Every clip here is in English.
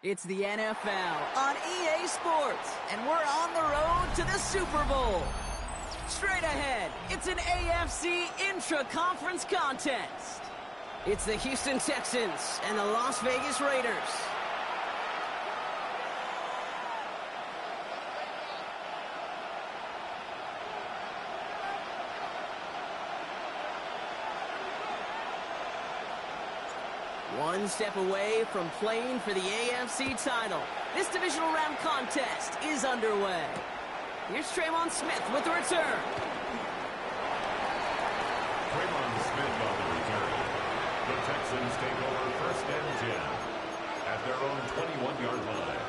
It's the NFL on EA Sports, and we're on the road to the Super Bowl. Straight ahead, it's an AFC intra-conference contest. It's the Houston Texans and the Las Vegas Raiders. One step away from playing for the AFC title. This divisional round contest is underway. Here's Tremon Smith with the return. Tremon Smith on the return. The Texans take over 1st and 10 at their own 21-yard line.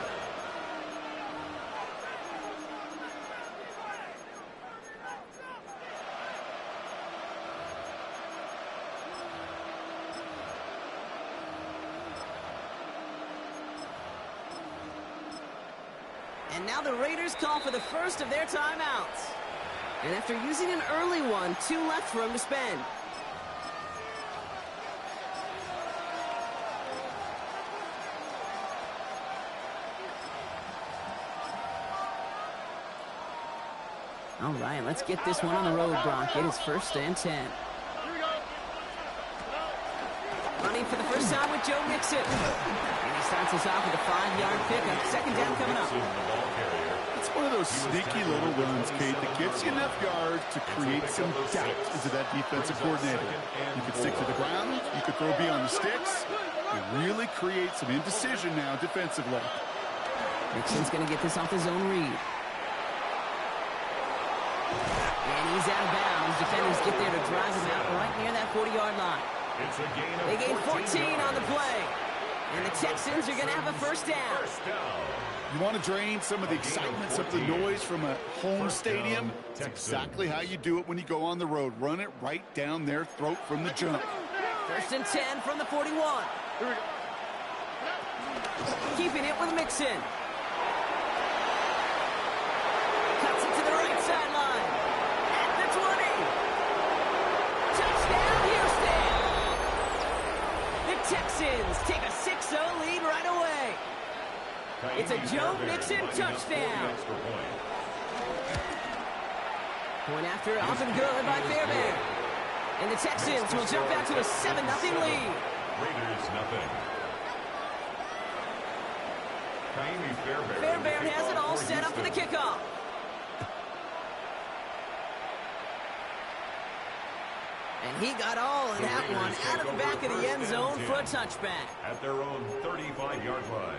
And now the Raiders call for the first of their timeouts. And after using an early one, 2 left for him to spend. All right, let's get this one on the road, Brock. It is 1st and 10. Running for the first time with Joe Mixon. And he starts us off with a 5-yard pickup. 2nd down coming up. It's one of those sneaky little runs, Kate, that gets you enough yards to create some doubt into that defensive coordinator. You could stick to the ground. You could throw beyond the sticks. It really creates some indecision now defensively. Mixon's going to get this off his own read. And he's out of bounds. Defenders get there to drive him out right near that 40-yard line. They gain 14 on the play. And the Texans are going to have a 1st down. You want to drain some of the excitement, some of the noise from a home stadium? It's exactly how you do it when you go on the road. Run it right down their throat from the jump. 1st and 10 from the 41. Keeping it with Mixon. Cuts it to the right sideline. At the 20. Touchdown, Houston! The Texans take a 6-0 lead right away. It's a Joe Mixon touchdown. Point after, often good by Fairbairn. And the Texans will jump out to a 7-0 lead. Raiders nothing. Fairbairn has it all set up for the kickoff. And he got all of that one out of the back of the end zone for a touchback. At their own 35-yard line.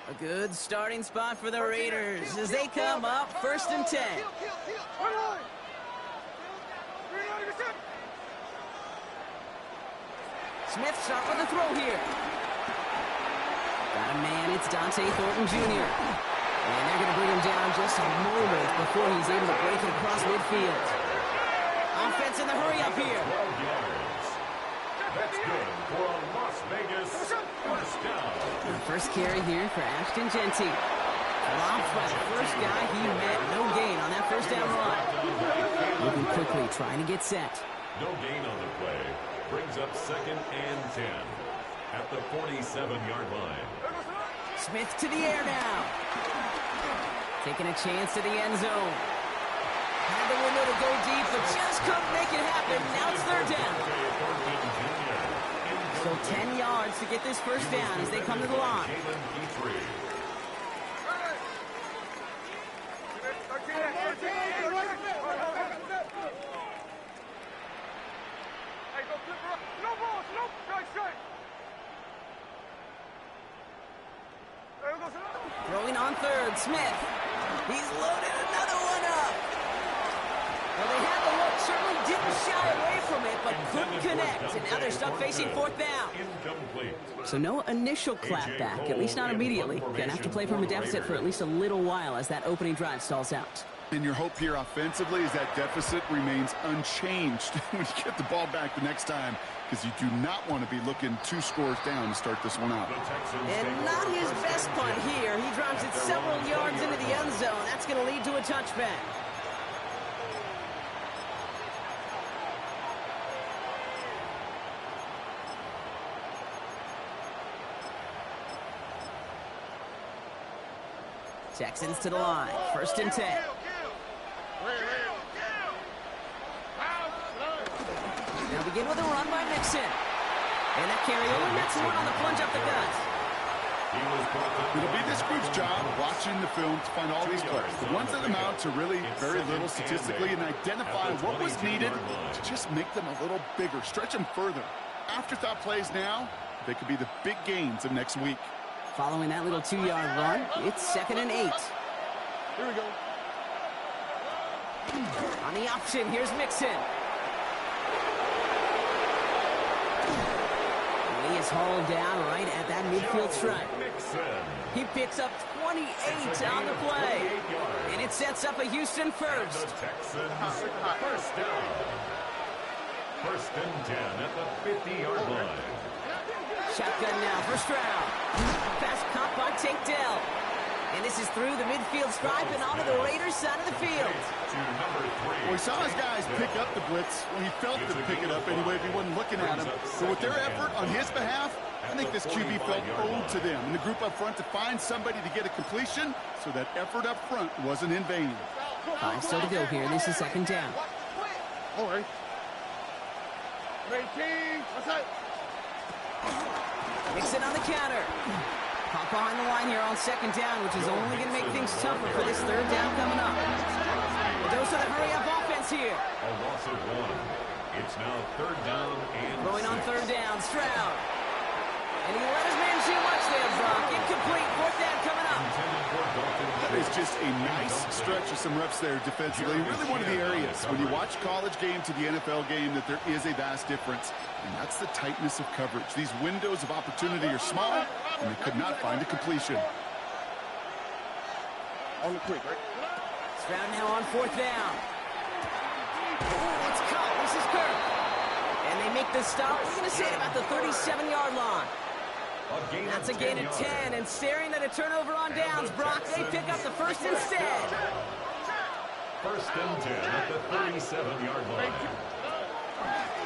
A good starting spot for the Raiders as they come up 1st and 10. Smith shot for the throw here. Got a man, it's Dante Thornton Jr. And they're going to bring him down just a moment before he's able to break it across midfield. Offense in the hurry up here. That's good for a Las Vegas 1st down. The first carry here for Ashton Genty. Blocked by the first guy he met. No gain on that 1st down run. Moving quickly, trying to get set. No gain on the play. Brings up 2nd and 10 at the 47-yard line. Smith to the air now. Taking a chance to the end zone. Had the window to go deep, but just couldn't make it happen. Now it's 3rd down. So 10 yards to get this 1st down as they come to the line. Throwing on 3rd, Smith. He's loaded another one up. Well, they had the look, certainly didn't shy away from it, but couldn't connect. And now they're stuck facing 4th down. So no initial clapback, at least not immediately. Gonna have to play from a deficit for at least a little while as that opening drive stalls out. And your hope here offensively is that deficit remains unchanged when you get the ball back the next time, because you do not want to be looking 2 scores down to start this one out. And not his best punt here. He drops it several yards into the end zone. That's going to lead to a touchback. Texans to the line. 1st and 10. Now begin with a run by Mixon. And that carry over nets one on the plunge up the gut. It'll be this group's job watching the film to find all these plays. The ones that amount to really very little statistically, and identify what was needed to just make them a little bigger, stretch them further. Afterthought plays now, they could be the big gains of next week. Following that little 2-yard run, it's 2nd and 8. Here we go. On the option, here's Mixon. He is hauled down right at that midfield stripe. He picks up 28 on the play. And it sets up a Houston first. Texans first down. 1st and 10 at the 50-yard line. Shotgun now for Stroud. Pass caught by Tank Dell. And this is through the midfield stripe and onto the Raiders side of the field. Well, he saw his guys pick up the blitz. Well, he felt them pick it up anyway if he wasn't looking at him. So with their effort on his behalf, I think this QB felt owed to them and the group up front to find somebody to get a completion, so that effort up front wasn't in vain. 5 still to go here. This is 2nd down. All right. Mixon on the counter. Caught behind the line here on 2nd down, which is only going to make things tougher for this 3rd down coming up. A dose of the hurry-up offense here. A loss of 1. It's now 3rd down and Going on 6. 3rd down, Stroud. And he let his man shoot much there, Brock. Incomplete. 4th down coming up. That is just a nice stretch of some reps there defensively. Really one of the areas when you watch college game to the NFL game that there is a vast difference. And that's the tightness of coverage. These windows of opportunity are small, and they could not find a completion. On the quick, right? Stroud now on 4th down. It's caught. This is Kirk. And they make the stop. We're going to say it about the 37-yard line. That's a gain of 10, and staring at a turnover on downs, Brock, they pick up the first instead. 1st and 10 at the 37-yard line.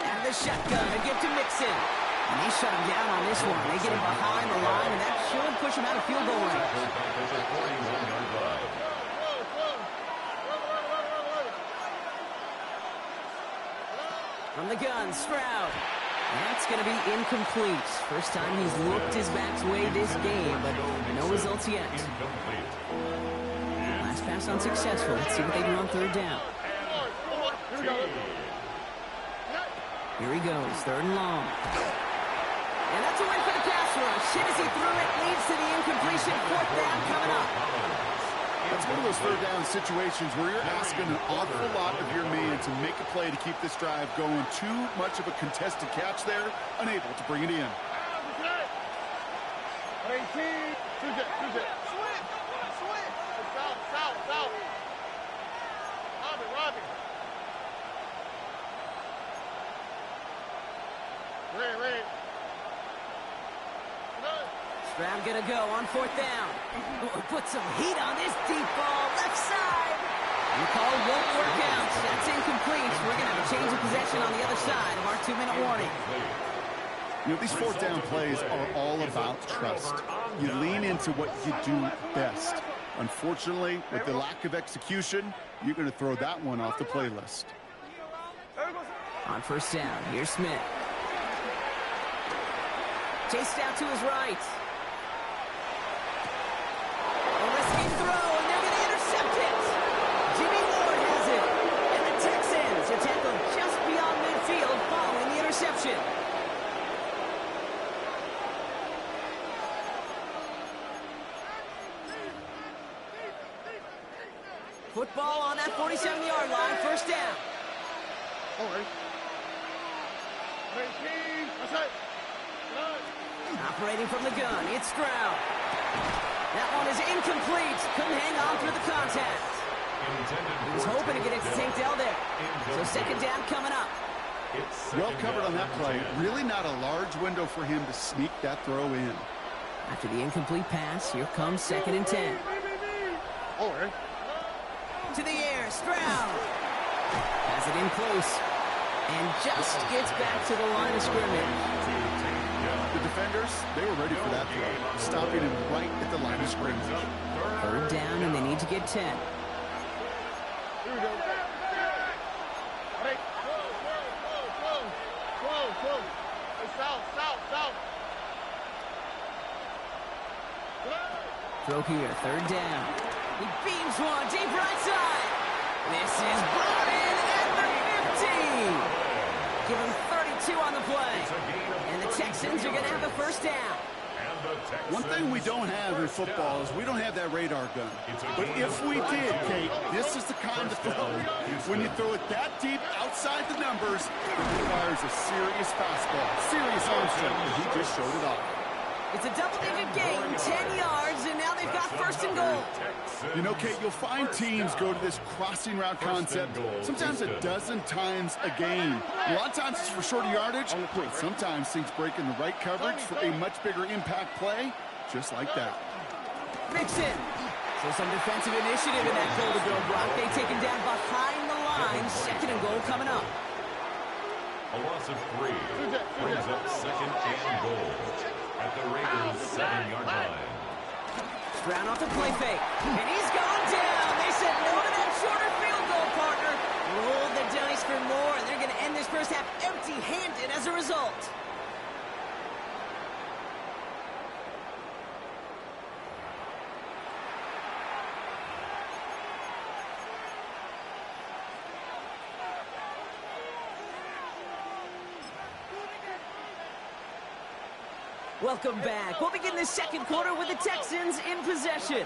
And the shotgun to give to Mixon. And they shut him down on this one. They get him behind the line, and that should push him out of field goal range. From the gun, Stroud. That's going to be incomplete. First time he's looked his back's way this game, but no results yet. Last pass unsuccessful. Let's see what they do on 3rd down. Here he goes, 3rd and long. And that's a win for the pass rush. Hit as he threw it, leads to the incompletion. 4th down coming up. That's one of those 3rd down situations where you're asking an awful lot of your man to make a play to keep this drive going. Too much of a contested catch there, unable to bring it in. Stroud gonna go on 4th down. Put some heat on this deep ball, left side. The call won't work out. That's incomplete. We're gonna have a change of possession on the other side of our 2-minute warning. You know, these 4th down plays are all about trust. You lean into what you do best. Unfortunately, with the lack of execution, you're going to throw that one off the playlist. On 1st down, here's Smith. Chased out to his right. A risky throw, and they're going to intercept it. Jimmy Ward has it. And the Texans are tackled just beyond midfield following the interception. Football on that 47-yard line, 1st down. All right. Operating from the gun, it's Stroud. That one is incomplete. Couldn't hang on through the contact. He was hoping to get it to Tank Dell there. So second down coming up. Well covered on that play. Really not a large window for him to sneak that throw in. After the incomplete pass, here comes 2nd and 10. To the air, Stroud. Has it in close. And just gets back to the line of scrimmage. The defenders, they were ready for that throw, stopping him right at the line of scrimmage. 3rd down, and they need to get 10. Here we go. Hey, whoa. Hey, south. Throw here, 3rd down. He beams one, deep right side. This is brought in at the 50. Give him 32 on the play. And the Texans are going to have the 1st down. One thing we don't have in football is we don't have that radar gun. But if we did, Kate, this is the kind of throw. When you throw it that deep outside the numbers, it requires a serious fastball, serious arm strength, and he just showed it off. It's a double-digit gain, 10 yards, and now they've got 1st and goal. You know, Kate, you'll find teams go to this crossing route concept sometimes a dozen times a game. A lot of times it's for shorter yardage, but sometimes things break in the right coverage for a much bigger impact play, just like that. Mixon. So some defensive initiative in that goal-to-go block. They take him down behind the line. 2nd and goal coming up. A loss of 3 brings up 2nd and goal at the Raiders' 7-yard line. Stroud off the play fake, and he's gone down. They said no to that shorter field goal, partner. Roll the dice for more, and they're going to end this first half empty-handed as a result. Welcome back. We'll begin the 2nd quarter with the Texans in possession.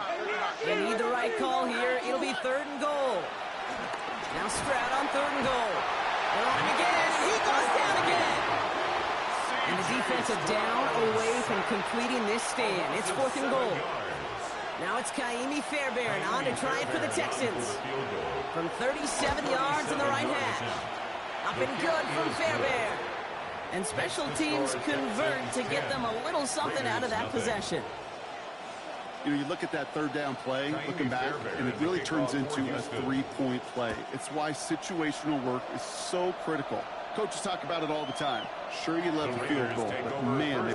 They need the right call here. It'll be 3rd and goal. Now Stroud on 3rd and goal. They're on him again. He goes down again. And the defensive down away from completing this stand. It's 4th and goal. Now it's Kaimi Fairbairn on to try it for the Texans. From 37 yards in the right hash. Up and good from Fairbairn. And special teams convert to get them a little something out of that possession. You know, you look at that 3rd down play, looking back, and it really turns into a 3-point play. It's why situational work is so critical. Coaches talk about it all the time. Sure, you love the field goal, but man,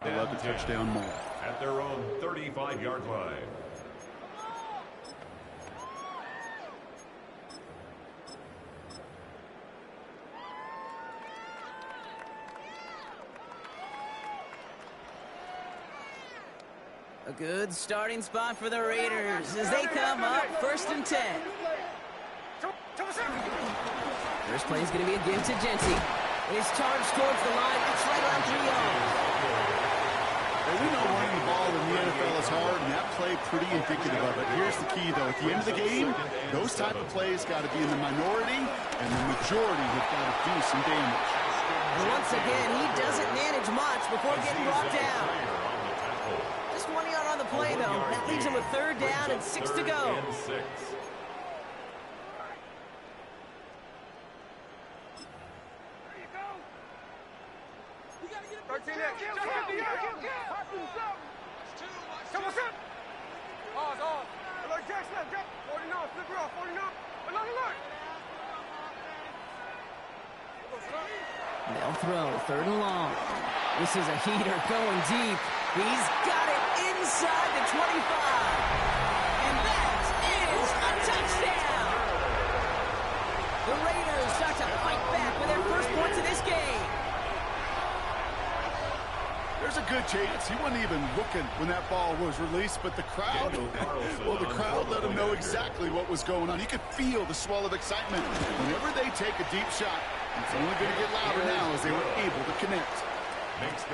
they love the touchdown more. At their own 35-yard line. A good starting spot for the Raiders as they come up 1st and 10. First play is going to be a give to Genty. He's charged towards the line. It's right around 3 yards. We know running the ball in the NFL is hard, and that play pretty indicative of it. Here's the key, though. At the end of the game, those type of plays got to be in the minority, and the majority have got to do some damage. And once again, he doesn't manage much before getting brought down. Just 1 yard on the play, though. That leaves him with 3rd down and 6 to go. 49. They'll throw 3rd and long. This is a heater going deep. He's got it inside the 25. a good chance. He wasn't even looking when that ball was released, but the crowd, well, the crowd let him know exactly what was going on. You could feel the swell of excitement. Whenever they take a deep shot, it's only going to get louder now as they were able to connect.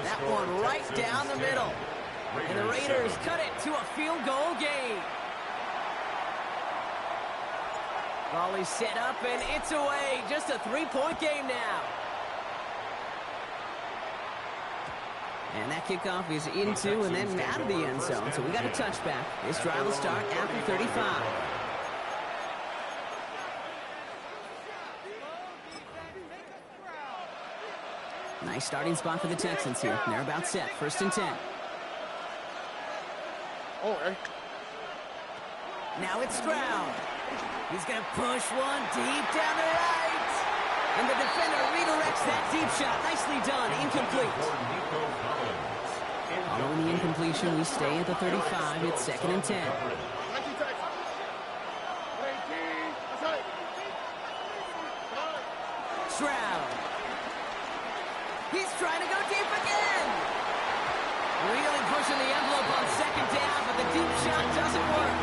That one right down the middle. And the Raiders cut it to a field goal game. Volley set up, and it's away. Just a 3-point game now. And that kickoff is into and then out of the end zone. So we got a touchback. This drive will start after 35. Nice starting spot for the Texans here. They're about set. 1st and 10. Oh, hey. Now it's Stroud. He's going to push one deep down the right. And the defender redirects that deep shot. Nicely done. Incomplete. Following the incompletion, we stay at the 35. It's 2nd and 10. Stroud. He's trying to go deep again. Really pushing the envelope on 2nd down, but the deep shot doesn't work.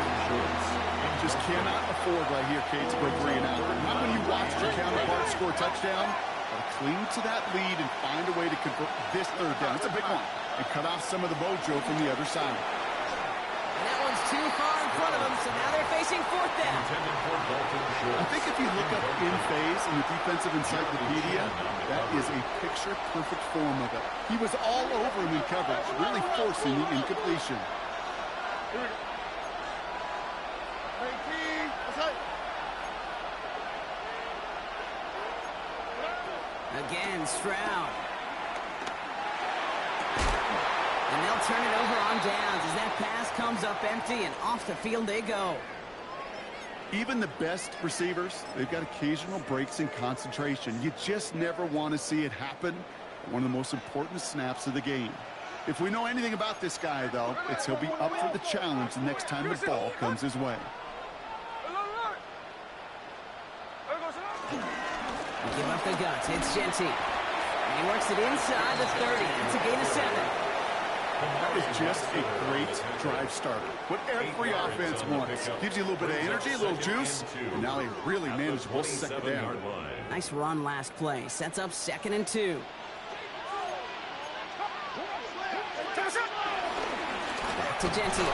Just cannot afford right here, Kate, to go 3 and out. Not when you watched your counterpart score a touchdown, but cling to that lead and find a way to convert this 3rd down. It's a big one. And cut off some of the mojo from the other side. And that one's too far in front of them, so now they're facing 4th down. I think if you look up in phase in the defensive encyclopedia, that is a picture-perfect form of it. He was all over him in coverage, really forcing the incompletion. Again, Stroud. And they'll turn it over on downs as that pass comes up empty and off the field they go. Even the best receivers, they've got occasional breaks in concentration. You just never want to see it happen at one of the most important snaps of the game. If we know anything about this guy, though, it's he'll be up for the challenge the next time the ball comes his way. Give up the guts. It's Genty. And he works it inside the 30. It's a gain of 7. That is just a great drive starter. What every offense wants. Gives you a little bit of energy, a little juice, and now a really manageable 2nd down. Nice run last play. Sets up 2nd and 2. Back to Genty.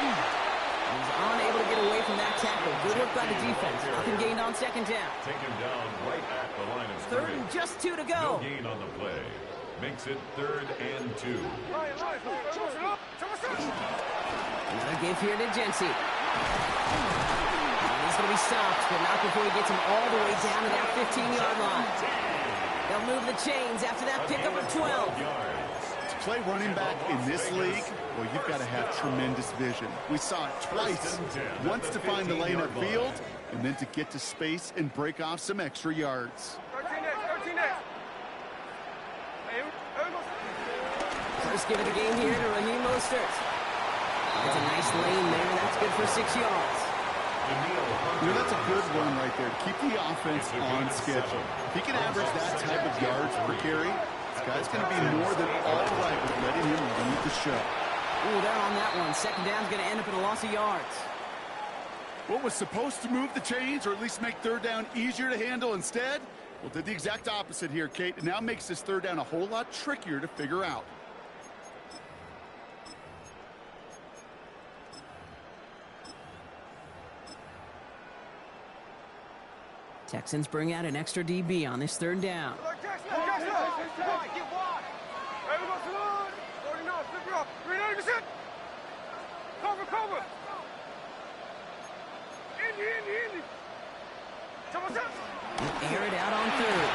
He's unable to get away from that tackle. Good work by the defense. Nothing gained on 2nd down. Take him down right at the line of 3rd and just 2 to go. No gain on the play. Makes it 3rd and 2. Another give here to Genty. He's going to be stopped, but not before he gets him all the way down to that 15-yard line. They'll move the chains after that pickup of 12. To play running back in this league, well, you've got to have tremendous vision. We saw it twice. Once to find the lane upfield, and then to get to space and break off some extra yards. First give of the game here to Raheem Mostert. That's a nice lane there. That's good for 6 yards. You know, that's a good run right there. Keep the offense on schedule. If he can average that type of yards per carry, this guy's going to be more than all right with letting him lead the show. Ooh, they're on that one. 2nd down's going to end up in a loss of yards. What was supposed to move the chains or at least make 3rd down easier to handle instead? Well, did the exact opposite here, Kate. It now makes this 3rd down a whole lot trickier to figure out. Texans bring out an extra DB on this 3rd down. Air it out on 3rd.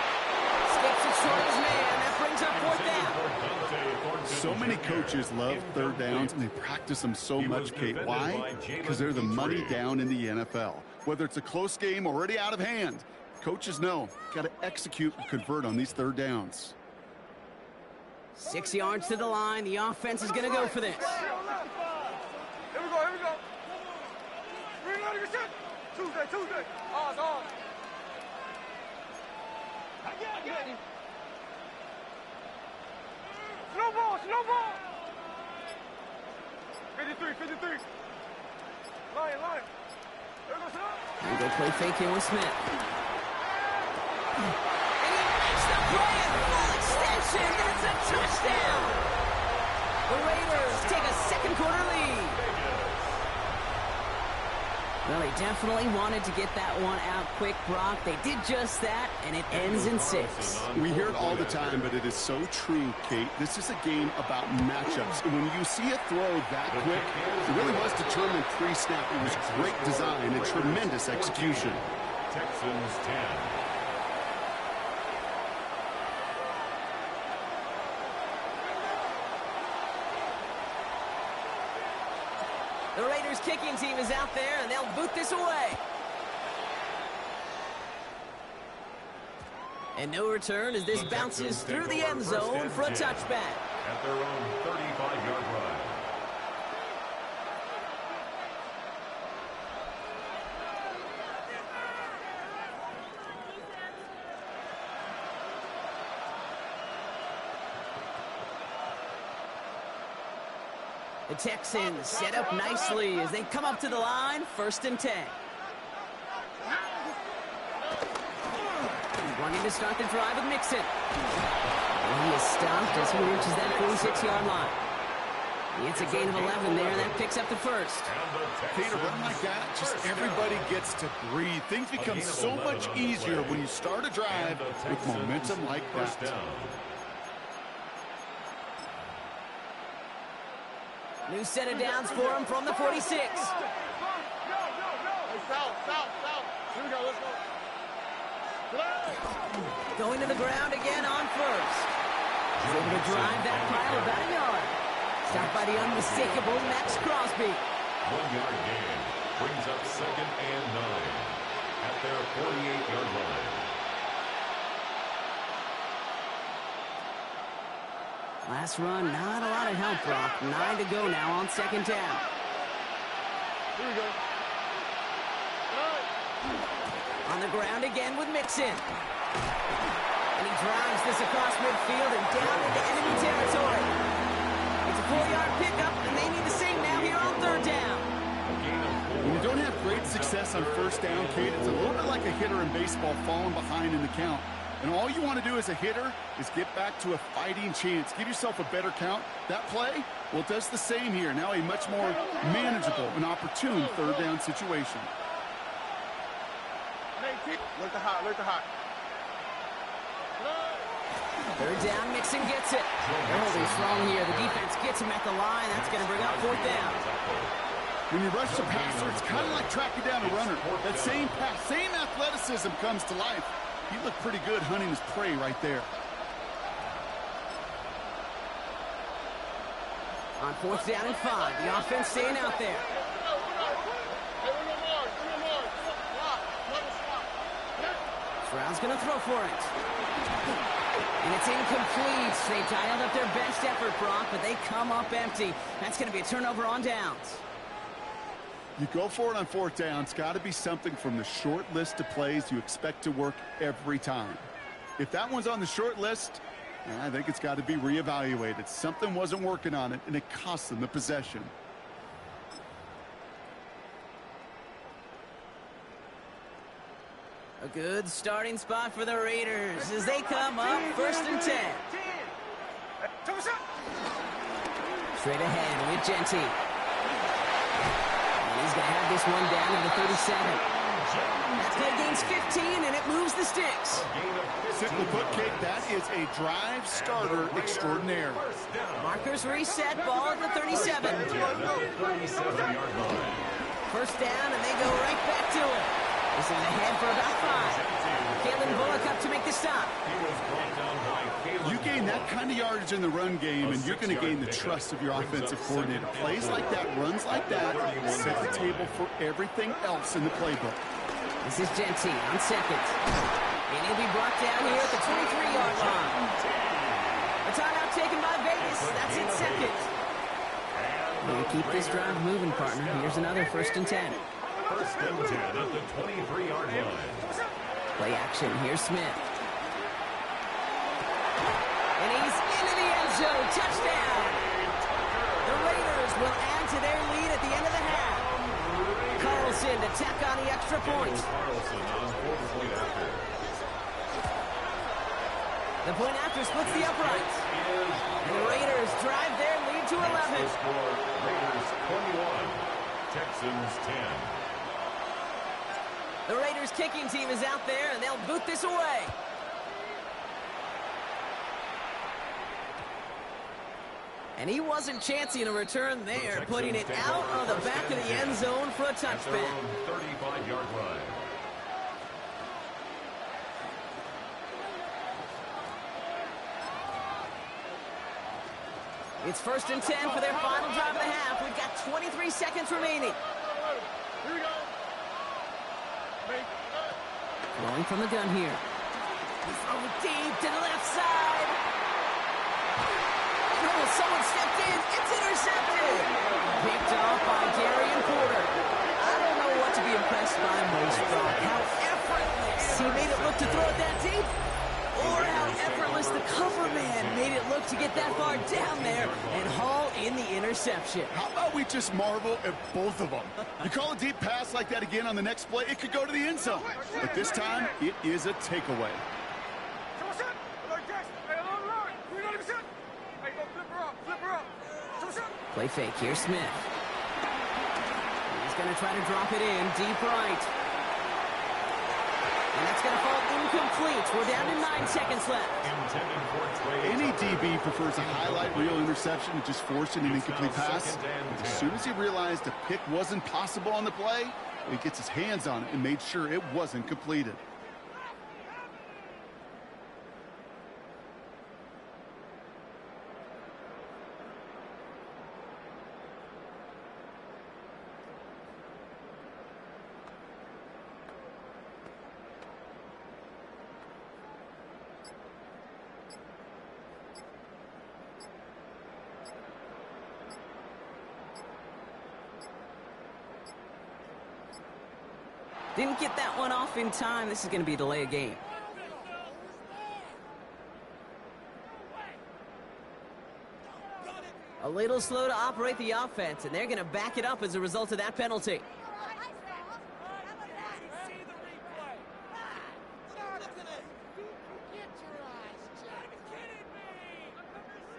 Skips it short as man. That brings up 4th down. So many coaches love 3rd downs, and they practice them so much, Kate. Why? Because they're the money down in the NFL. Whether it's a close game already out of hand, coaches know got to execute and convert on these 3rd downs. 6 yards to the line. The offense is going to go for this. Here we go, here we go. Tuesday. On. I got it. Slow ball, slow ball. 53, 53. Line. There goes up. And they play fake here with Smith. And he makes the play at full extension. That's a touchdown. The Raiders take a second quarter lead. Well, they definitely wanted to get that one out quick, Brock. They did just that, and it ends in 6. We hear it all the time, but it is so true, Kate. This is a game about matchups. And when you see a throw that quick, it really was determined pre-snap. It was great design and tremendous execution. Texans 10. The Raiders kicking team is out there, and they'll boot this away. And no return as this bounces through the end zone for a touchback. At their own 35-yard line. The Texans set up nicely as they come up to the line, 1st and 10. Wanting to start the drive with Mixon. And he is stopped as he reaches that 46-yard line. He gets a gain of 11 there, and that picks up the 1st. Kate, a run like that, just everybody gets to breathe. Things become so much easier when you start a drive with momentum like that. New set of downs for him from the 46. Hey, south. Here we go, let's go. Going to the ground again on 1st. He's able to drive that pile about a yard. Stopped by the unmistakable Max Crosby. 1-yard gain brings up 2nd and 9 at their 48-yard line. Last run, not a lot of help, Brock. 9 to go now on 2nd down. Here we go. On the ground again with Mixon. And he drives this across midfield and down into enemy territory. It's a 4-yard pickup, and they need the same now here on 3rd down. When you don't have great success on 1st down, Kate, it's a little bit like a hitter in baseball falling behind in the count. And all you want to do as a hitter is get back to a fighting chance. Give yourself a better count. That play, well, it does the same here. Now a much more manageable and opportune 3rd down situation. Look the hot. 3rd down, Mixon gets it. They're holding strong here. The defense gets him at the line. That's going to bring up 4th down. When you rush the passer, it's kind of like tracking down a runner. That same pass, same athleticism comes to life. He looked pretty good hunting his prey right there. On 4th down and 5, the offense staying out there. Stroud's going to throw for it. And it's incomplete. They dialed up their best effort, Brock, but they come up empty. That's going to be a turnover on downs. You go for it on 4th down. It's got to be something from the short list of plays you expect to work every time. If that one's on the short list, I think it's got to be reevaluated. Something wasn't working on it, and it cost them the possession. A good starting spot for the Raiders as they come up 1st and 10. Straight ahead with Genty. And he's going to have this one down to the 37. That play gains 15, and it moves the sticks. Simply put, Kate, that is a drive starter extraordinaire. Markers reset, ball at the 37. 37-yard line. 1st down, and they go right back to it. This is ahead for about 5. Kalen Bullock up to make the stop. You gain that kind of yardage in the run game, and you're going to gain the trust of your offensive coordinator. Plays like that, runs like that, set the table for everything else in the playbook. This is Genty on 2nd. And he'll be brought down here at the 23-yard line. A timeout taken by Vegas. That's it, 2nd. We'll keep this drive moving, partner. Here's another 1st and 10. 1st and 10 at the 23-yard line. Play action. Here's Smith. And he's into the end zone touchdown. The Raiders will add to their lead at the end of the half. Carlson to tack on the extra point. Carlson on for the point after. The point after splits the uprights. The Raiders drive their lead to 11. The score, Raiders 21, Texans 10. The Raiders kicking team is out there, and they'll boot this away. And he wasn't chancing a return there, putting it out on the back of the end zone for a touchback. 35-yard line. It's 1st and 10 for their final drive of the half. We've got 23 seconds remaining. Here we go. Going from the gun here. He throws it deep to the left side. Oh, someone stepped in. It's intercepted. Picked off by Darian Porter. I don't know what to be impressed by most, Brock. How effortless he made it look to throw it that deep, or how effortless the cover man made it look to get that far down there and haul in the interception. How about we just marvel at both of them? You call a deep pass like that again on the next play, it could go to the end zone. But this time, it is a takeaway. Play fake here, Smith. He's going to try to drop it in deep right. And that's going to fall incomplete. We're down to 9 seconds left. Any DB prefers a highlight reel interception to just forcing an incomplete pass. But as soon as he realized a pick wasn't possible on the play, he gets his hands on it and made sure it wasn't completed. Didn't get that one off in time. This is going to be a delay of game. A little slow to operate the offense, and they're going to back it up as a result of that penalty.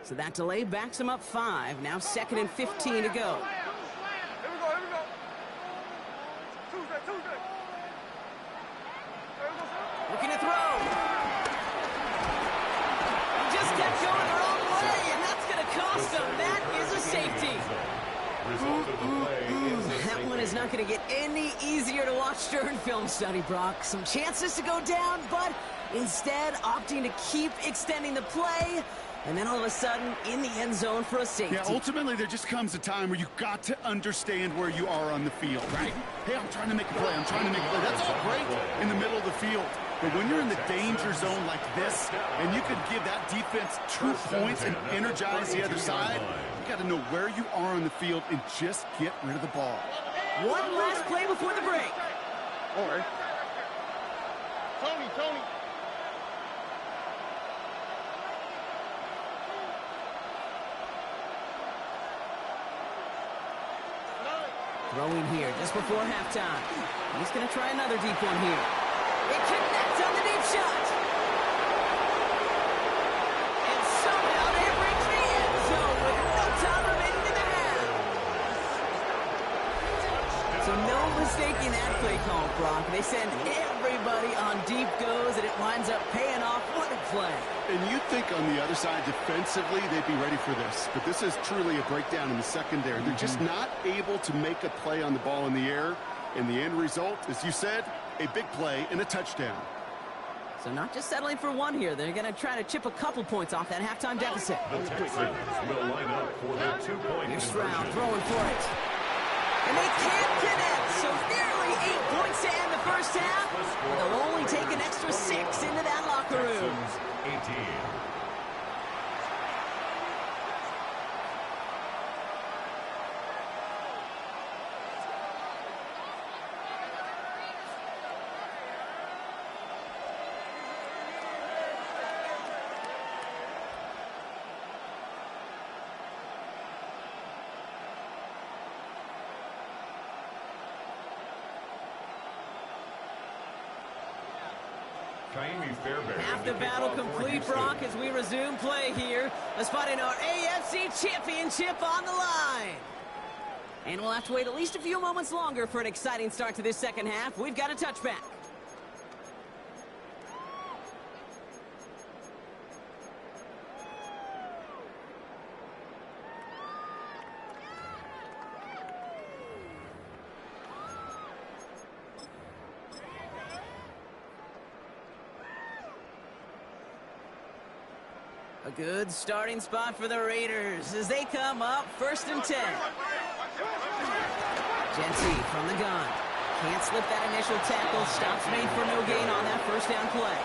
So that delay backs them up 5. Now 2nd and 15 to go. Looking to throw. He just kept going the wrong way, and that's going to cost him. That is a safety. That one is not going to get any easier to watch during film study, Brock. Some chances to go down, but instead opting to keep extending the play. And then all of a sudden, in the end zone for a safety. Yeah, ultimately, there just comes a time where you've got to understand where you are on the field, right? Hey, I'm trying to make a play. I'm trying to make a play. That's all great in the middle of the field. But when you're in the danger zone like this, and you could give that defense 2 points and energize the other side, you got to know where you are on the field and just get rid of the ball. One last play before the break. All right. Tony. Throwing here just before halftime. He's going to try another deep one here. It connects on the deep shot. And somehow they reach the end zone with no time remaining in the half. So no mistaking that play call, Brock. They send everybody on deep goes, and it winds up paying off. What a play. And you'd think on the other side, defensively, they'd be ready for this. But this is truly a breakdown in the secondary. They're just not able to make a play on the ball in the air. And the end result, as you said, a big play and a touchdown. So not just settling for one here. They're going to try to chip a couple points off that halftime deficit. The Texans will line up for their 2-point Here's conversion. Stroud throwing for it. And they can't connect. So nearly 8 points to end the first half. But they'll only take an extra 6 into that locker room. Texans 18. Half the battle complete, Brock, as we resume play here. Let's find in our AFC Championship on the line. And we'll have to wait at least a few moments longer for an exciting start to this second half. We've got a touchback. A good starting spot for the Raiders as they come up 1st and 10. Genty from the gun. Can't slip that initial tackle. Stops made for no gain on that first down play.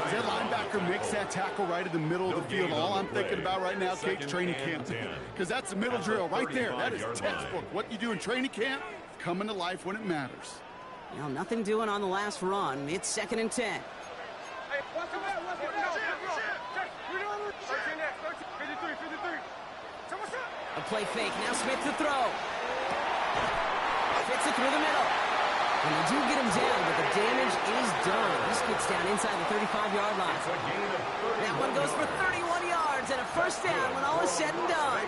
As that linebacker makes that tackle right in the middle of the field, all I'm thinking about right now, Kate's training camp. Because that's the middle drill right there. That is textbook. What you do in training camp, coming to life when it matters. You know, nothing doing on the last run. It's 2nd and 10. A play fake. Now Smith to throw. Fits it through the middle. And they do get him down, but the damage is done. He skips down inside the 35-yard line. That one goes for 31 yards and a first down when all is said and done.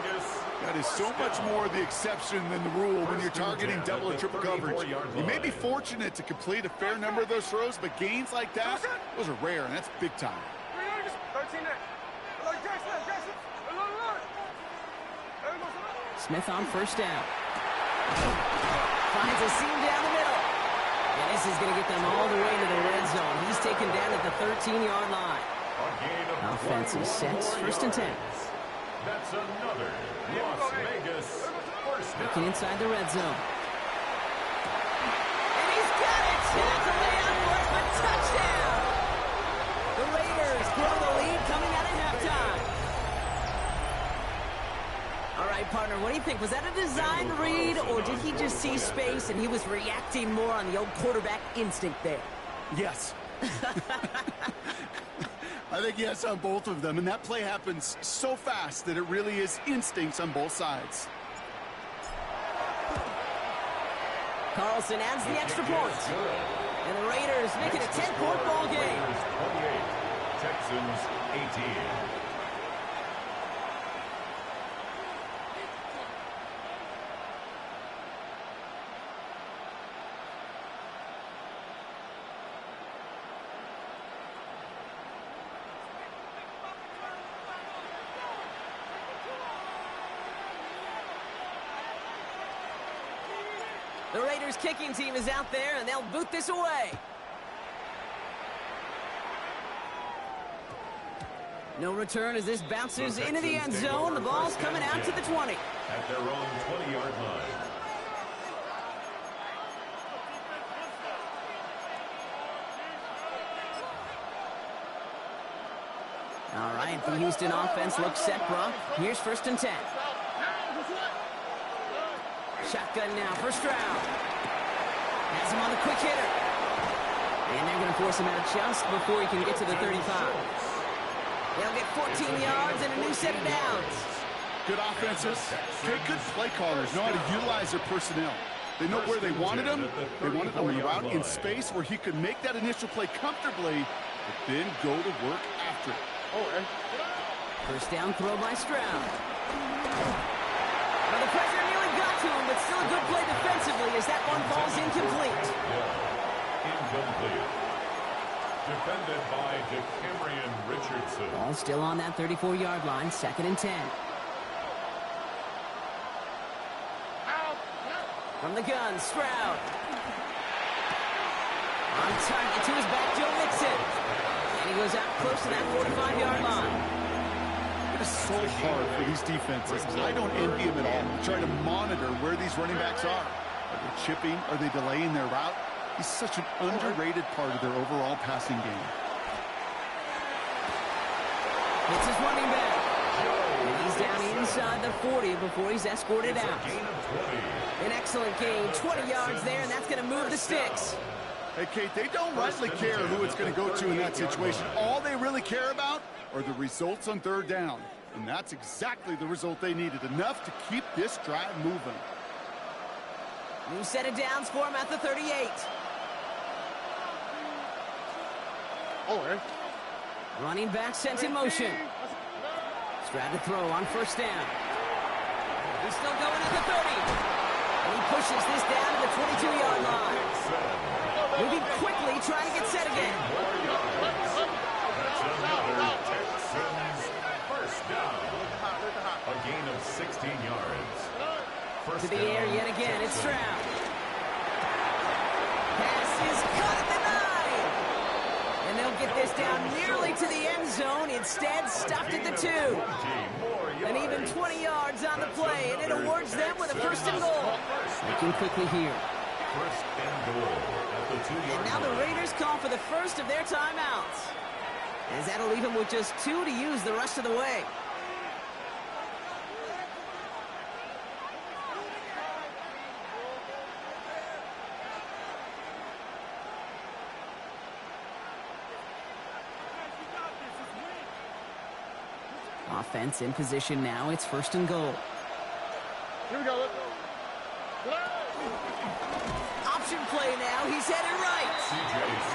That is so much more the exception than the rule when you're targeting double or triple coverage. You may be fortunate to complete a fair number of those throws, but gains like that, those are rare, and that's big time. Smith on first down. Finds a seam down the middle. And this is going to get them all the way to the red zone. He's taken down at the 13-yard line. Offense is set. 1st and 10. That's another Las Vegas first down. Looking inside the red zone. And he's got it! That's a layup for a touchdown! The Raiders grow the lead coming out of halftime. All right, partner, what do you think? Was that a design read, or did he just see space and he was reacting more on the old quarterback instinct there? Yes. I think yes on both of them, and that play happens so fast that it really is instincts on both sides. Carlson adds the extra point. And the Raiders make it a 10-point ball game. 28, Texans 18. The Raiders kicking team is out there, and they'll boot this away. No return as this bounces into the end zone. The ball's coming out to the 20. At their own 20-yard line. All right, the Houston offense looks set, Brock. Here's 1st and 10. Shotgun now for Stroud. Has him on the quick hitter. And they're going to force him out just before he can get to the 35. They'll get 14 yards and a new set of downs. Good offenses. Good play callers know how to utilize their personnel. They know where they wanted him. They wanted him on the route in space where he could make that initial play comfortably, but then go to work after it. First down throw by Stroud. Well, the pressure nearly got to him, but still a good play defensively as that one falls incomplete. Incomplete. Defended by DeCamerion Richardson. Ball still on that 34-yard line, 2nd and 10. From the gun, Stroud. On target to his back, Joe Mixon. And he goes out close to that 45-yard line. It is so hard for these defenses. I don't envy them at all. Trying to monitor where these running backs are. Are they chipping? Are they delaying their route? He's such an underrated part of their overall passing game. It's his running back. And he's down inside the 40 before he's escorted out. An excellent gain, 20 yards there, and that's going to move the sticks. Hey, Kate, they don't rightly care who it's going to go to in that situation. All they really care about are the results on 3rd down. And that's exactly the result they needed. Enough to keep this drive moving. New set of downs for him at the 38. Over. Running back sent in motion. Stroud to throw on first down. He's still going at the 30. And he pushes this down to the 22-yard line. Moving quickly, trying to get set again. That's another Texans first down. A gain of 16 yards. First To the air down, yet again, it's Texans. Stroud. Pass is caught at the 9. And they'll get this down nearly to the end zone. Instead, stopped at the 2. An even 20 yards on the play, and it awards them with a first and goal. Looking quickly here. First and goal at the 2-yard And now the line. Raiders call for the first of their timeouts. As that'll leave them with just 2 to use the rest of the way. Offense in position now. It's first and goal. Here we go. Let's go. Option play now. He's headed right. And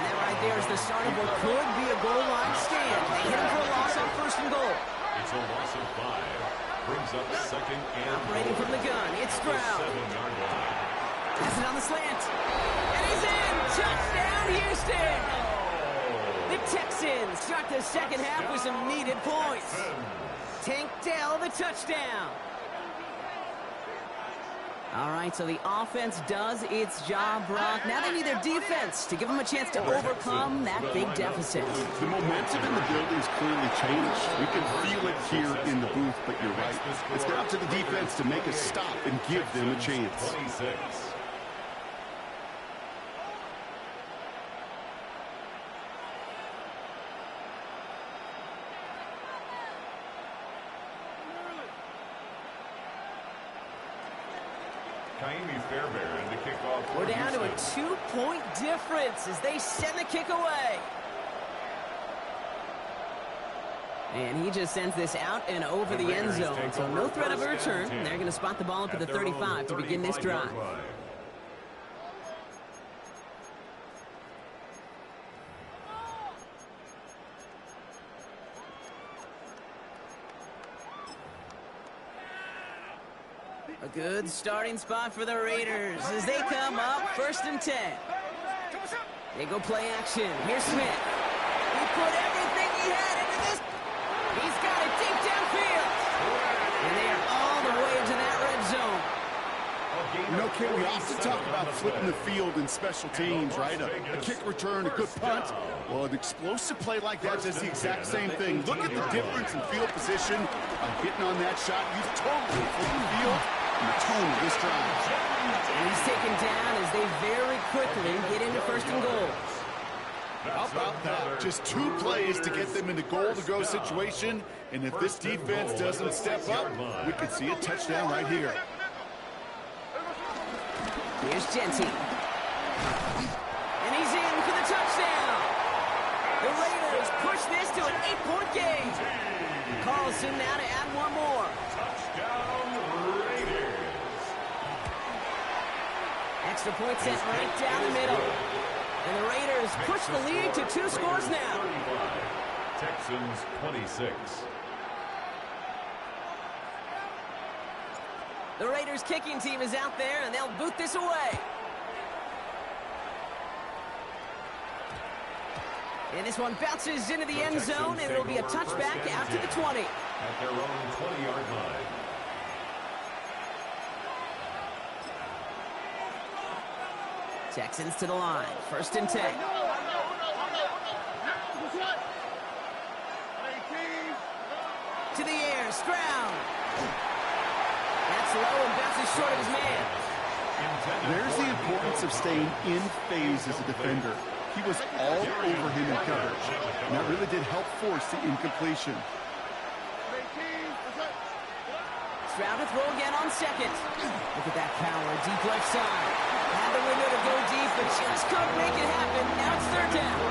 that right there is the start of what could be a goal line stand. They hit him for a loss on first and goal. It's a loss of 5. Brings up second and Operating from the gun. It's Stroud. 7-yard line. Pass it on the slant. And he's in. Touchdown, Houston. The Texans start the second half with some needed points. Tank Dell, the touchdown. All right, so the offense does its job, Brock. Now they need their defense to give them a chance to overcome that big deficit. The momentum in the building's clearly changed. You can feel it here in the booth, but you're right. It's now up to the defense to make a stop and give them a chance. 26. Fairbairn to kick off. We're down to a 2-point difference as they send the kick away. And he just sends this out and over the end zone. So no threat of a return. They're going to spot the ball up at the 35 to begin this drive. A good starting spot for the Raiders as they come up first and 10. They go play action. Here's Smith. He put everything he had into this. He's got it deep downfield. And they are all the way into that red zone. You know, Ken, we often talk about flipping the field in special teams, right? A kick return, a good punt. Well, an explosive play like that does the exact same thing. Look at the difference in field position. Getting on that shot, you totally flip the field and the tone of this drive. And he's taken down as they very quickly get into first and goal. How about that? Just 2 plays to get them into goal-to-go situation. And if this defense doesn't step up, we could see a touchdown right here. Here's Genty. And he's in for the touchdown. The Raiders push this to an 8-point game. Carlson now to add one more. Touchdown, Raiders. Extra point sent right down the middle. And the Raiders push the lead to 2 scores now. 35. Texans 26. The Raiders kicking team is out there, and they'll boot this away. And this one bounces into the end zone, and it'll be a touchback out to the 20. At their own 20-yard line. Texans to the line, first and 10. To the air, Stroud. That's low and bounces short of his man. There's the importance of staying in phase as a defender. He was all over him in coverage, and that really did help force the incompletion. Stroud to throw again on second. Look at that power, deep left side. Had the window to go deep, but just couldn't make it happen. Now it's third down.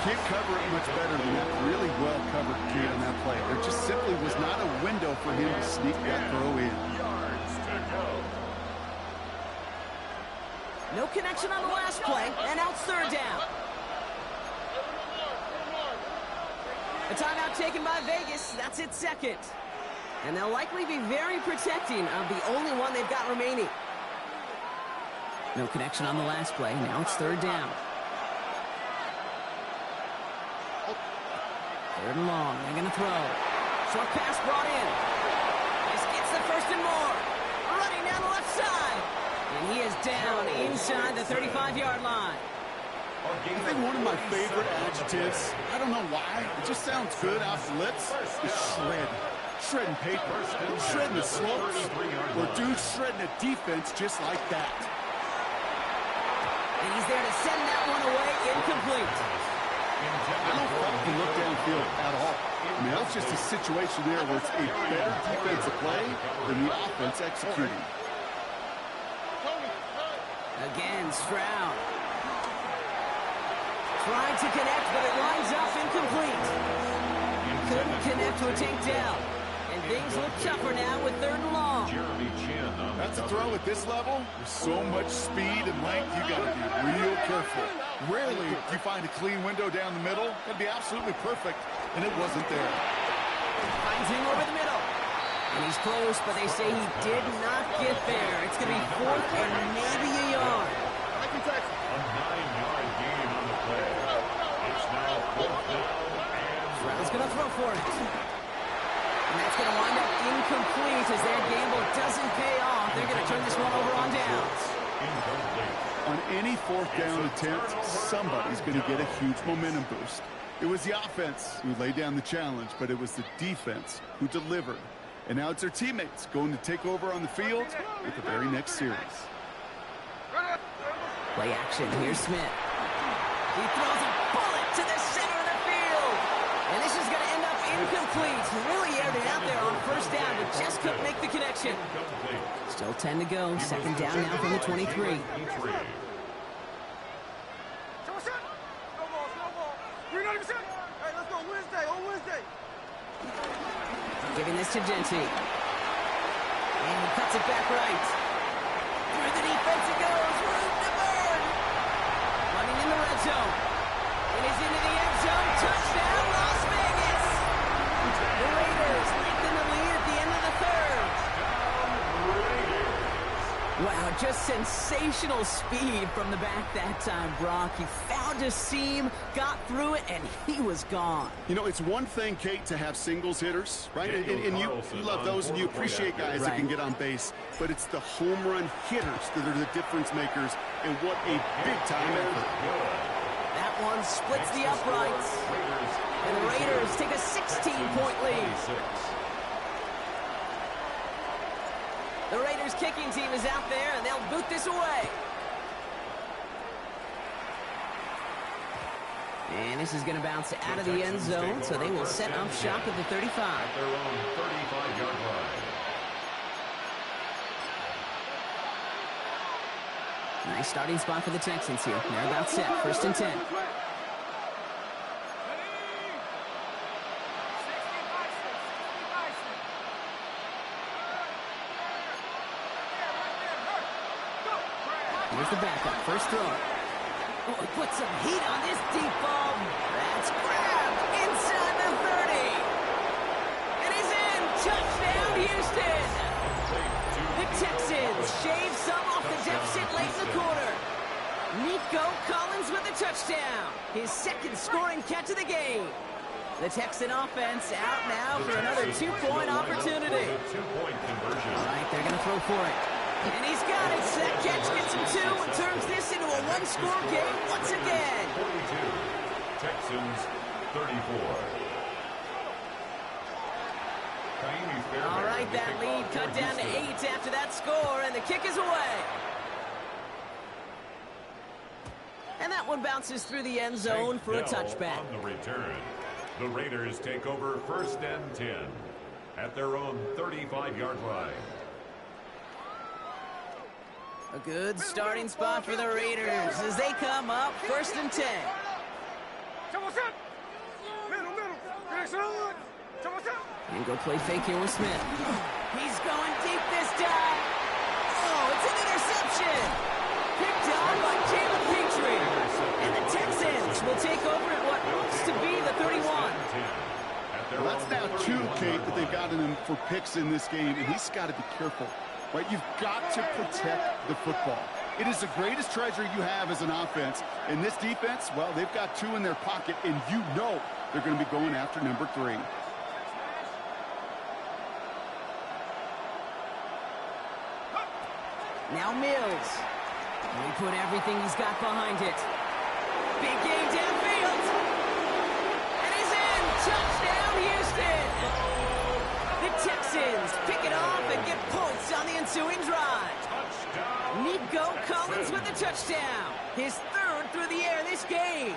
Can't cover it much better than that really well-covered kid on that play. There just simply was not a window for him to sneak that throw in. Yards to go. No connection on the last play, and now it's third down. A timeout taken by Vegas. That's its second. And they'll likely be very protecting of the only one they've got remaining. No connection on the last play. Now it's third down. Third and long. They're going to throw. Short pass brought in. This gets the first and more. Running down the left side. And he is down inside the 35-yard line. I think one of my favorite adjectives, I don't know why, it just sounds good off the lips, is shred. Shredding paper, shredding the slopes, or dude shredding a defense just like that. And he's there to send that one away, incomplete. I don't fucking look downfield at all. I mean, that's just a situation there where it's a better defensive play than the offense executing. Again, Stroud. Tried to connect, but it lines up incomplete. Couldn't connect to a takedown. And things look tougher now with third and long. That's a throw at this level. With so much speed and length, you got to be real careful. Rarely do you find a clean window down the middle. That'd be absolutely perfect, and it wasn't there. Finds him over the middle. And he's close, but they say he did not get there. It's going to be fourth and maybe a yard. A 9-yard gain on the play. It's now fourth down. Stroud's going to throw for it. And that's going to wind up incomplete as their gamble doesn't pay off. They're going to turn this one over on downs. On any fourth down attempt, somebody's going to get a huge momentum boost. It was the offense who laid down the challenge, but it was the defense who delivered. And now it's their teammates going to take over on the field with the very next series. Play action. Here's Smith. He throws a bullet to the center of the field. And this is going to end up incomplete. Really aired it out there on first down, but just couldn't make the connection. Still 10 to go. Second down now from the 23. Giving this to Genty. And he cuts it back right. Through the defense it goes. Room to burn. Running in the red zone. It is into the end zone. Touchdown, Las Vegas. The Raiders lengthen the lead at the end of the third. Wow, just sensational speed from the back that time, Brock. He found a seam, got through it, and he was gone. You know, it's one thing, Kate, to have singles hitters, right? And you love those, and you appreciate guys that can get on base. But it's the home run hitters that are the difference makers, and what a big-time effort. That one splits the uprights. And the Raiders take a 16-point lead. The Raiders kicking team is out there, and they'll boot this away. And this is going to bounce out of the end zone, so they will set up shop at the 35. At their own 35-yard line. Nice starting spot for the Texans here. They're about set. First and 10. Here's the backup. First throw. Oh, he put some heat on this deep ball. That's grabbed inside the 30. And he's in. Touchdown, Houston. The Texans shave some off the deficit late in the quarter. Nico Collins with a touchdown. His second scoring catch of the game. The Texan offense out now for another two-point opportunity. Two-point conversion. All right, they're going to throw for it. And he's got it. So that catch gets him two and turns this into a one-score game once again. 42. Texans 34. All right, that lead cut down to 8 after that score, and the kick is away. And that one bounces through the end zone for a touchback. On the return, the Raiders take over first and 10 at their own 35-yard line. A good starting spot for the Raiders as they come up first and 10. And go play fake here with Smith. He's going deep this time. Oh, it's an interception. Picked on by Jalen Petrie. And the Texans will take over at what looks to be the 31. their Well, that's own now 2, 31-yard Kate, that they've line. gotten him for picks in this game, and he's got to be careful, right? You've got to protect the football. It is the greatest treasure you have as an offense. And this defense, well, they've got 2 in their pocket, and you know they're going to be going after number 3. Now Mills. He put everything he's got behind it. Big game downfield. And he's in. Touchdown, Houston. The Texans pick it off and get points on the ensuing drive. Nico Collins with the touchdown. His 3rd through the air this game.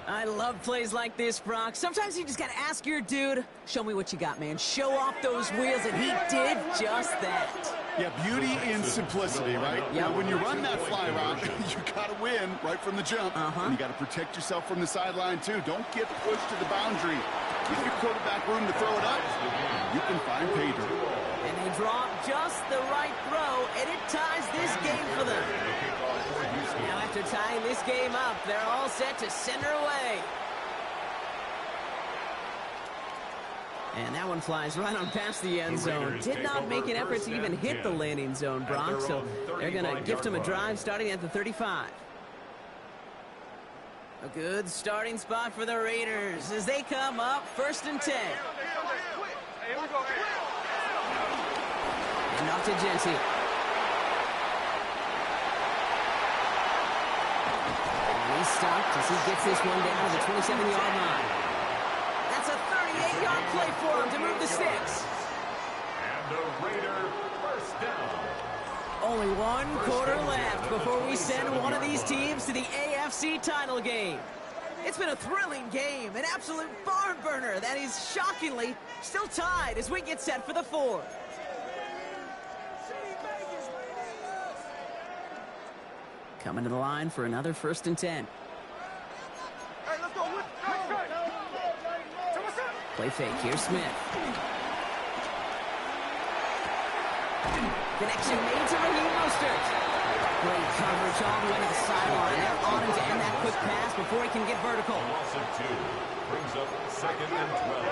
I love plays like this, Brock. Sometimes you just got to ask your dude, show me what you got, man. Show off those wheels, and he did just that. Yeah, beauty in simplicity, right? Yeah. When you run that fly route, you got to win right from the jump. And you got to protect yourself from the sideline, too. Don't get pushed to the boundary. Give your quarterback room to throw it up. You can find pay dirt. And they drop just the right throw, and it ties this game for them. Now, after tying this game up, they're all set to send her away. And that one flies right on past the end zone. Did not make an effort to even hit the landing zone, Brock, so they're going to gift him a drive starting at the 35. A good starting spot for the Raiders as they come up 1st and 10. And off to Genty. And he's stopped as he gets this one down to the 27-yard line. That's a 38-yard play for him to move the sticks. And the Raider first down. Only 1 quarter left before we send one of these teams to the AFC title game. It's been a thrilling game, an absolute barn burner that is shockingly still tied as we get set for the 4th. Coming to the line for another 1st and 10. Play fake, here's Smith. Connection made to Raheem Mostert. Great coverage all the way to the sideline. They're on him to end that quick pass before he can get vertical. Loss of 2 brings up 2nd and 12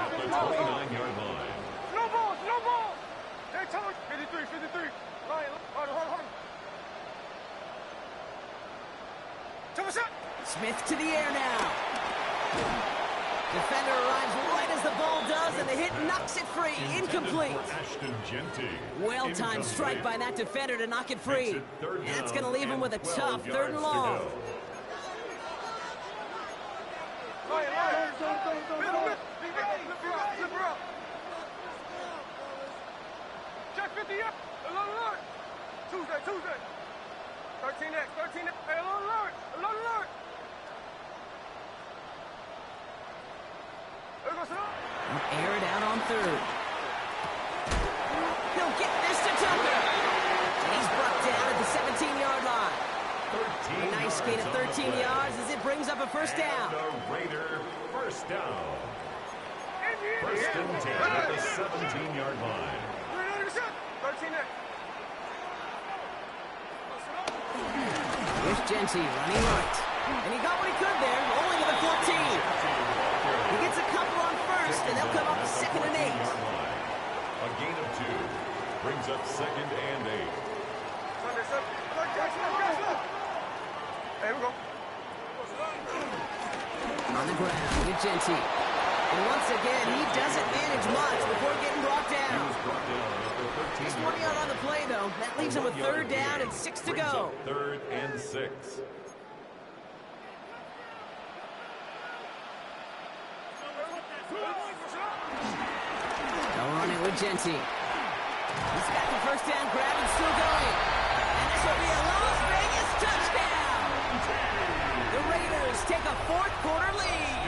at the 29-yard line. No ball, no ball. Hey, 53. Hold on. Smith to the air now. Defender arrives right as the ball does, and the hit knocks it free. Incomplete. Ashton Genty. Well-timed strike by that defender to knock it free. And that's going to leave him with a tough 3rd and long. Check 50 up. Alert. Tuesday. 13X. Hey, alert. Air it out on 3rd. He'll get this to Tucker. And he's brought down at the 17-yard line. A nice gain of 13 yards as it brings up a 1st down. And the Raider first down. 1st and 10 at the 17-yard line. 13X. Here's Genty running right. And he got what he could there, only to the 14. He gets a couple on 1st, and they'll come up 2nd and 8. A gain of 2 brings up 2nd and 8. Hey, we go. On the ground with Genty. And once again, he doesn't manage much before getting brought down. Just 1 yard on the play, though. That leaves him with 3rd down and 6 to go. 3rd and 6. They'll run it with Genty. He's got the 1st down grab and still going. And this will be a Las Vegas touchdown. The Raiders take a 4th quarter lead.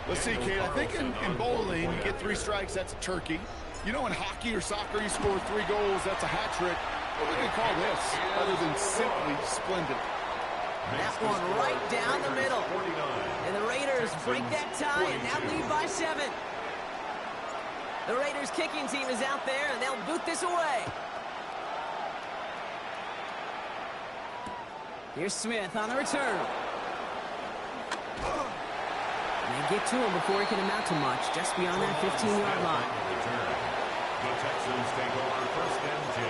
Let's see, Kate, I think in bowling, you get 3 strikes, that's a turkey. You know, in hockey or soccer, you score 3 goals, that's a hat trick. What do we call this other than simply splendid? That one right down the middle. And the Raiders break that tie and now lead by 7. The Raiders kicking team is out there, and they'll boot this away. Here's Smith on the return. They get to him before he can amount to much, just beyond that 15-yard line. The Texans take over 1st and 10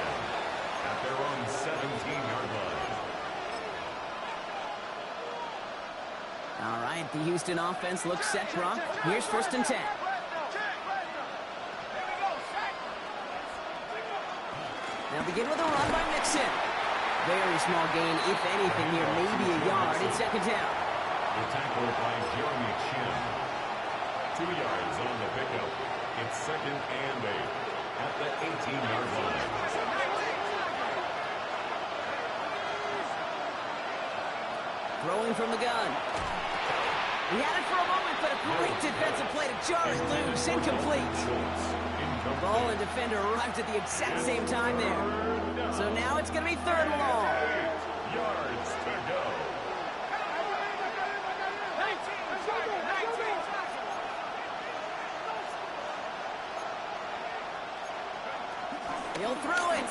at their own 17-yard line. All right, the Houston offense looks set, Brock. Here's 1st and 10. They'll begin with a run by Mixon. Very small gain, if anything here, maybe a yard. It's 2nd down. The tackle by Jeremy Chin. 2 yards on the pickup. It's 2nd and 8 at the 18-yard line. Throwing from the gun. He had it for a moment, but a great defensive play to jar it loose. Incomplete. The ball and defender arrived at the exact same time there. So now it's going to be 3rd and long. 8 yards to go. He'll throw it.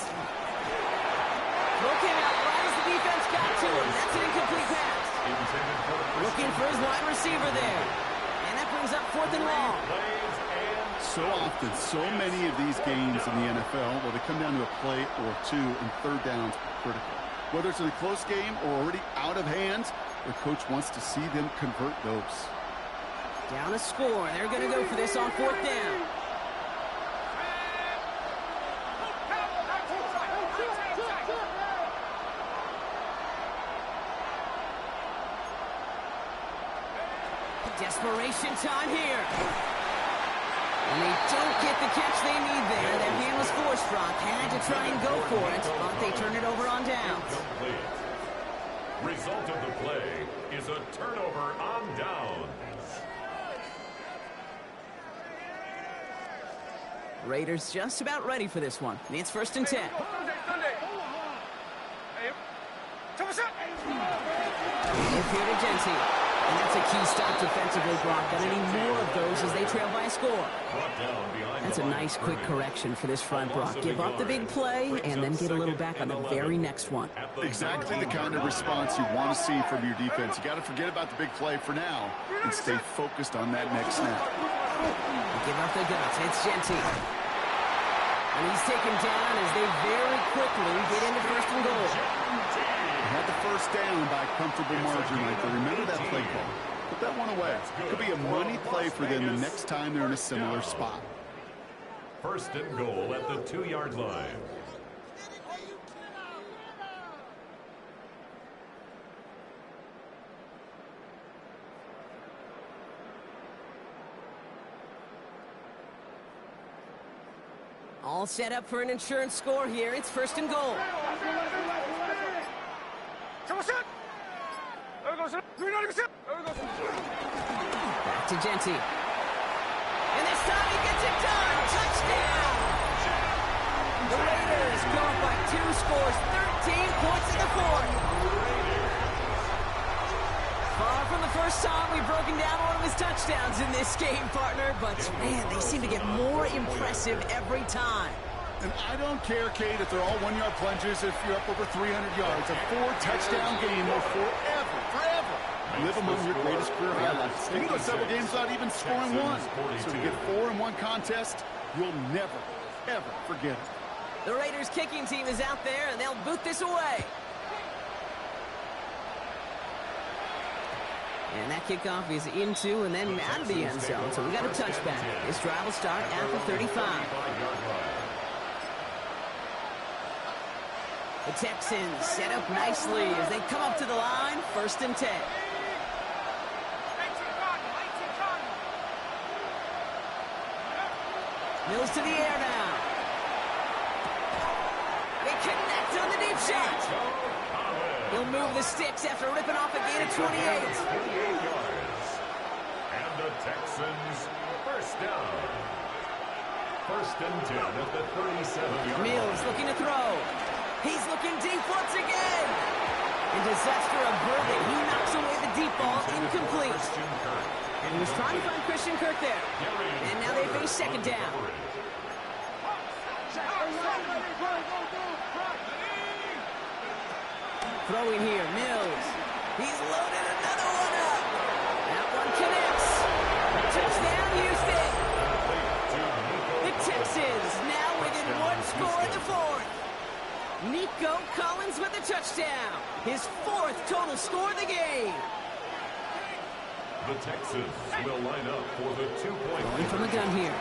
Throw came out right as the defense got to him. That's an incomplete pass. Looking for his wide receiver there. And that brings up 4th and long. So often, so many of these games in the NFL, where they come down to a play or two, and 3rd downs are critical. Whether it's in a close game or already out of hands, the coach wants to see them convert those. Down a score. They're going to go for this on 4th down. Desperation time here. And they don't get the catch they need there. Their hand was forced, Brock. Had to try and go for it, but they turn it over on downs. Result of the play is a turnover on downs. Raiders just about ready for this one. It's 1st and 10. If here to Genty. And that's a key stop defensively, Brock. Got any more of those as they trail by a score. That's a nice quick correction for this front, Brock. Give up the big play and then get a little back on the very next one. Exactly the kind of response you want to see from your defense. You got to forget about the big play for now and stay focused on that next snap. Give up the guts. It's Genty. And he's taken down as they very quickly get into 1st and goal. Had the 1st down by a comfortable margin right there. Remember that play call. Put that one away. Could be a money play for them the next time they're in a similar spot. 1st and goal at the 2-yard line. All set up for an insurance score here. It's 1st and goal. Back to Genty. And this time he gets it done. Touchdown! The Raiders go up by 2 scores, 13 points in the 4th. Far from the first time we've broken down one of his touchdowns in this game, partner. But, man, they seem to get more impressive every time. And I don't care, Kate, if they're all 1-yard plunges, if you're up over 300 yards. A 4-touchdown game will forever live among your greatest career highlights. You can go several games without even scoring one. So to get 4 in one contest, you'll never, ever forget it. The Raiders kicking team is out there, and they'll boot this away. And that kickoff is into and then out of the end zone. So we got a touchback. This drive will start at the 35. The Texans set up nicely as they come up to the line. 1st and 10. Mills to the air now. They connect on the deep shot. He'll move the sticks after ripping off a gain of 28. And the Texans 1st down. 1st and 10 at the 37-yard line. Mills looking to throw. He's looking deep once again. And disaster averted. He knocks away the deep ball, incomplete. He was trying to find Christian Kirk there. And now they face 2nd down. Throwing here, Mills. He's loaded another one up. That one connects. Houston. The Texans now within one score in the fourth. Nico Collins with the touchdown. His fourth total score of the game. The Texans will line up for the 2-point. Going from the gun here.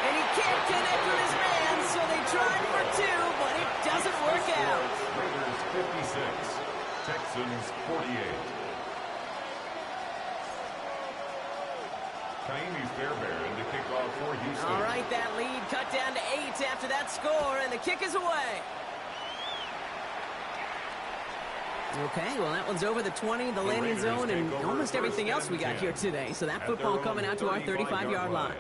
And he can't connect with his man, so they tried for two, but it doesn't work out. Raiders 56, Texans 48. Kaimi Fairbairn to kick off for Houston. All right, that lead cut down to 8 after that score, and the kick is away. Okay, well, that one's over the 20, the landing zone, and almost everything else we got here today. So that football coming out to our 35-yard line.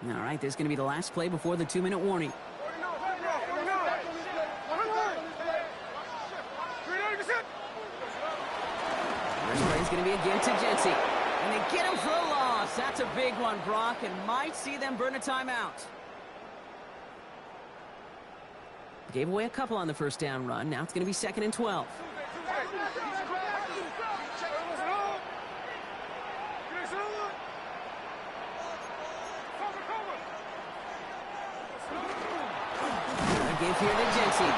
All right, this is going to be the last play before the 2-minute warning. First play is going to be again to Jency. And they get him for a loss. That's a big one, Brock, and might see them burn a timeout. Gave away a couple on the first down run. Now it's going to be 2nd and 12. Give here to Jency.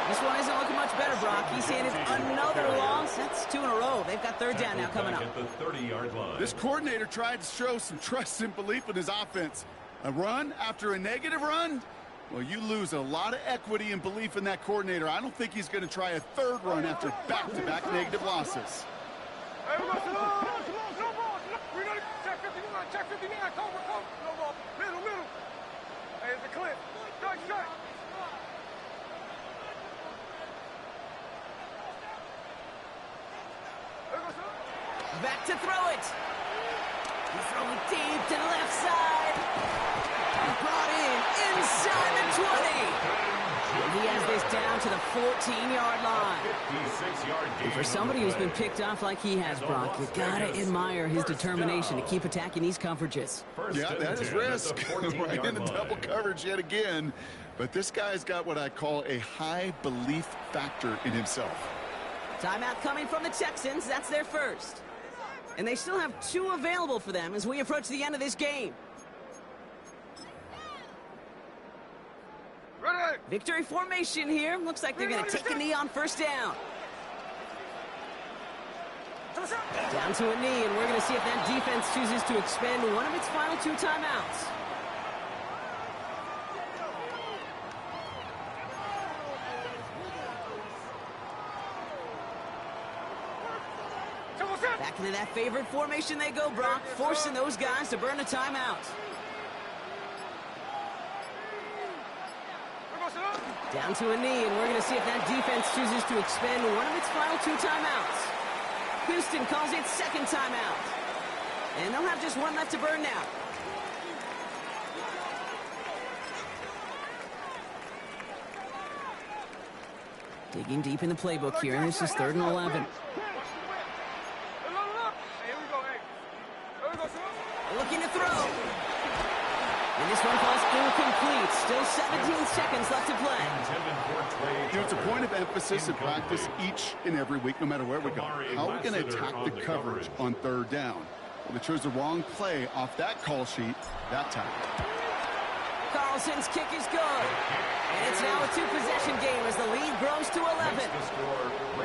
This one isn't looking much better, Brock. He's handed another loss. That's 2 in a row. They've got third down now coming up. At the 30-yard line. This coordinator tried to show some trust and belief in his offense. A run after a negative run? Well, you lose a lot of equity and belief in that coordinator. I don't think he's going to try a third run after back-to-back negative losses. Hey, we got we got check 59, check 59, cover, no ball, middle. Hey, it's a clip. Strike. Back to throw it. He's throwing deep to the left side. Brought in inside the 20. And he has this down to the 14-yard line. 56-yard gain. And for somebody who's been picked off like he has, Brock, you gotta admire his determination to keep attacking these coverages. Yeah, that is risk. Right in the double coverage yet again. But this guy's got what I call a high belief factor in himself. Timeout coming from the Texans. That's their first. And they still have 2 available for them as we approach the end of this game. Ready. Victory formation here. Looks like they're going to take a knee on first down. Down to a knee, and we're going to see if that defense chooses to expend one of its final 2 timeouts. Back into that favorite formation they go, Brock, forcing those guys to burn a timeout. Down to a knee, and we're going to see if that defense chooses to expend one of its final 2 timeouts. Houston calls it 2nd timeout. And they'll have just 1 left to burn now. Digging deep in the playbook here, and this is 3rd and 11. Looking to throw. And this one falls incomplete. Still 17 seconds left to play. You know, it's a point of emphasis in practice each and every week, no matter where we go. How are we going to attack the coverage on 3rd down? Well, they chose the wrong play off that call sheet that time. Carlson's kick is good. And it's now a 2-possession game as the lead grows to 11.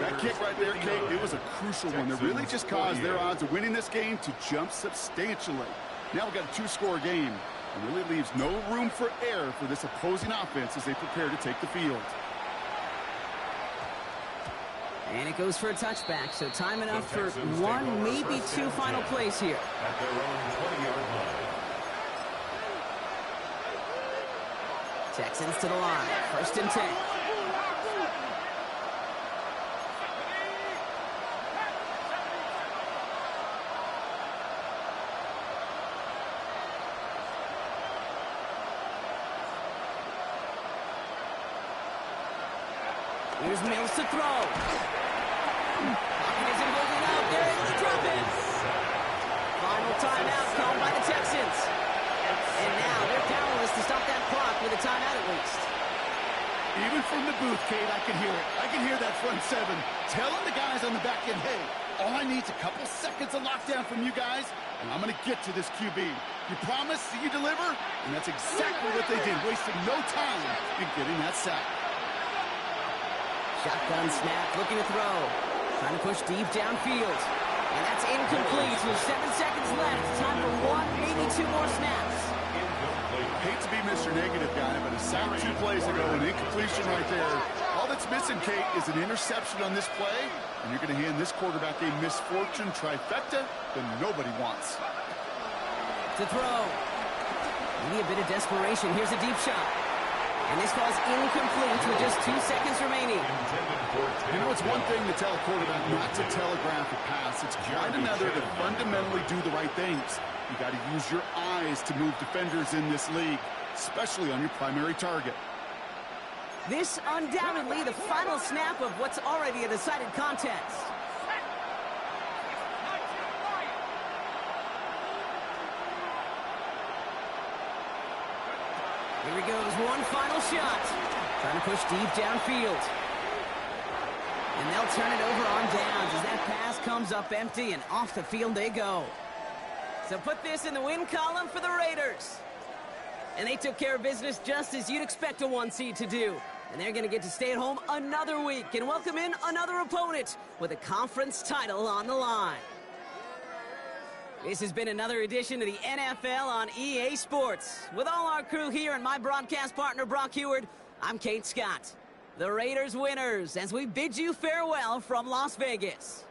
That kick right there, Kate, it was a crucial one that really just caused their odds of winning this game to jump substantially. Now we've got a 2-score game. It really leaves no room for error for this opposing offense as they prepare to take the field. And it goes for a touchback, so time enough for 1, maybe 2 final plays here. At their own 20-yard line. Texans to the line, 1st and 10. Here's Mills to throw. Pocket isn't holding up. They're able to drop it. Final timeout called by the Texans. And now they're powerless to stop that clock with a timeout at least. Even from the booth, Kate, a lockdown from you guys, and I'm going to get to this QB. You promise that you deliver, and that's exactly what they did, wasting no time in getting that sack. Shotgun snap, looking to throw. Trying to push deep downfield. And that's incomplete with 7 seconds left. Time for 1, maybe 2 more snaps. Hate to be Mr. Negative guy, but a sack 2 plays ago, an incompletion right there. All that's missing, Kate, is an interception on this play, and you're going to hand this quarterback a misfortune trifecta that nobody wants. To throw. Maybe a bit of desperation. Here's a deep shot. And this falls incomplete with just 2 seconds remaining. You know, it's one thing to tell a quarterback not to telegraph a pass. It's quite another to fundamentally do the right things. You got to use your eyes to move defenders in this league, especially on your primary target. This undoubtedly the final snap of what's already a decided contest. Here he goes, one final shot. Trying to push deep downfield. And they'll turn it over on downs as that pass comes up empty and off the field they go. So put this in the win column for the Raiders. And they took care of business just as you'd expect a 1 seed to do. And they're going to get to stay at home another week and welcome in another opponent with a conference title on the line. This has been another edition of the NFL on EA Sports. With all our crew here and my broadcast partner, Brock Heward, I'm Kate Scott. The Raiders winners as we bid you farewell from Las Vegas.